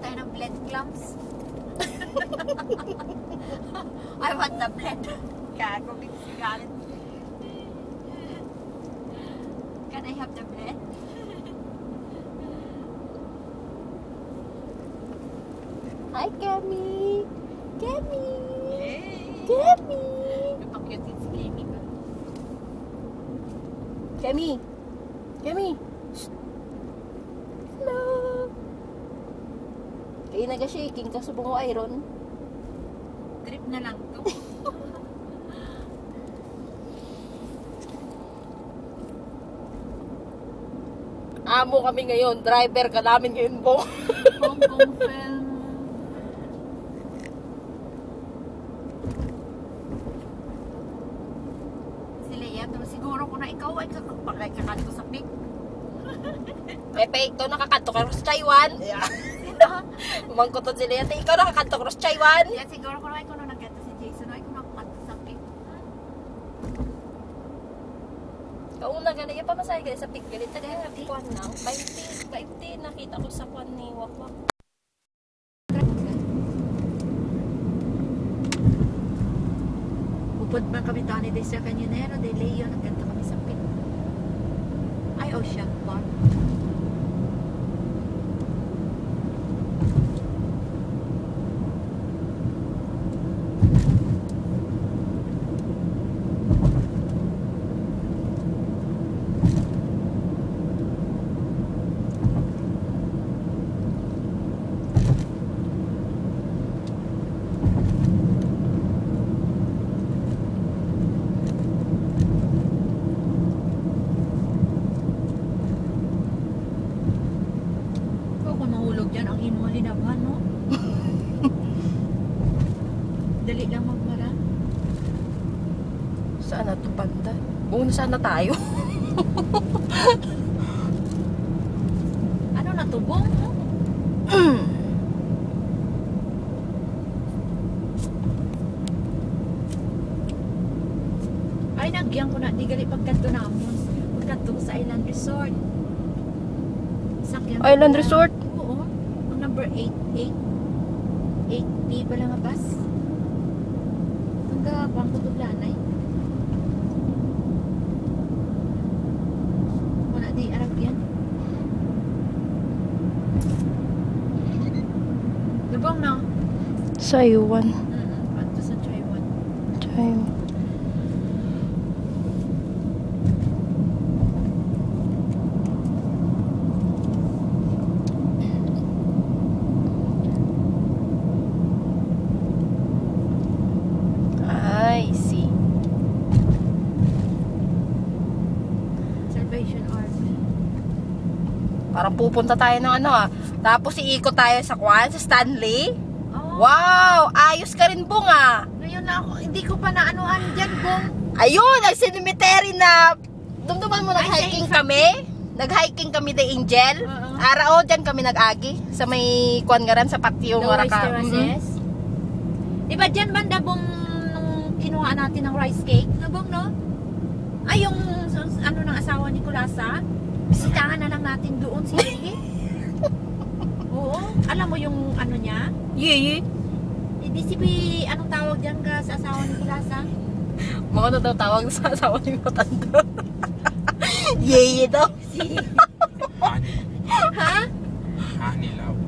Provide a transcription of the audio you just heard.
tayo ng blend clams. I want the blend. Gago, bigsigalit. Can I have the blend? Hi, Kemi! Kemi! Hey! Kemi! Napakyatin si Kemi ba? Kemi! Kemi! Shh! Hello! Kaya naga-shaking ka subong mo iron. Trip na lang to. Amo kami ngayon. Driver ka namin ngayon po. Hong Kong film. Sila yan. Siguro kung na ikaw ay kakakanto sa pic. Pepe, ikaw nakakanto ka sa Taiwan. Yeah. Umangkutot sila yan. Ikaw nakakanto ka sa Taiwan. Yan siguro kung na ikaw na nagkanta si Jason. Ay kung nakakanto sa pic. Kauna ganun. Yung pamasahe ganun sa pic. Galit na kuwan lang. 20 nakita ko sa kuwan ni Wakwak. Upod man kami tani de sa kanyonero. De Leo. Nagkanta kami sa pic. Ay, Ocean Park. Kung mahulog dyan, ang hinuhali na ba, no? Dali lang magmara. Saan na ito banda? Buong sana tayo. Ano na tubong? Ay, nagyan ko na. Di gali pagkanto namin. Pagkanto ko sa Island Resort. Sakyan ko Island na- Resort? Oo. Ang number 8B ba lang nga bus? Hanggang pang kutublanay. Wala di Arab yan. Lubong na. Sa Taiwan. Panto sa Taiwan. I see. Salvation Army. Parang pupunta tayo ng ano ah. Tapos iikot tayo sa kuwan, sa Stanley. Oh, Wow! Ayos ka rin Bong ah. ngayon na ako. Hindi ko pa naanuhan dyan, Bong. Ayun! Ang cemetery na dumduman mo Ay, nag-hiking sa- kami. Nag-hiking kami the Angel. Oo. Arao, dyan kami nag-agi. Sa may kuwan nga ran, sa patio The nga rice ka. terraces. Di ba dyan banda, Bong, nung kinuha natin ng rice cake? No, Bong, no? Ay, yung ano ng asawa ni Kulasa. Bisitahan na lang natin doon si Ricky. Oo. Alam mo yung ano niya? Yee. Hindi si anong tawag dyan ka sa asawa ni Kulasa? Mga ano daw tawag sa asawa ni Matanda. Yeye daw. Si... Honey. Ha? Honey love.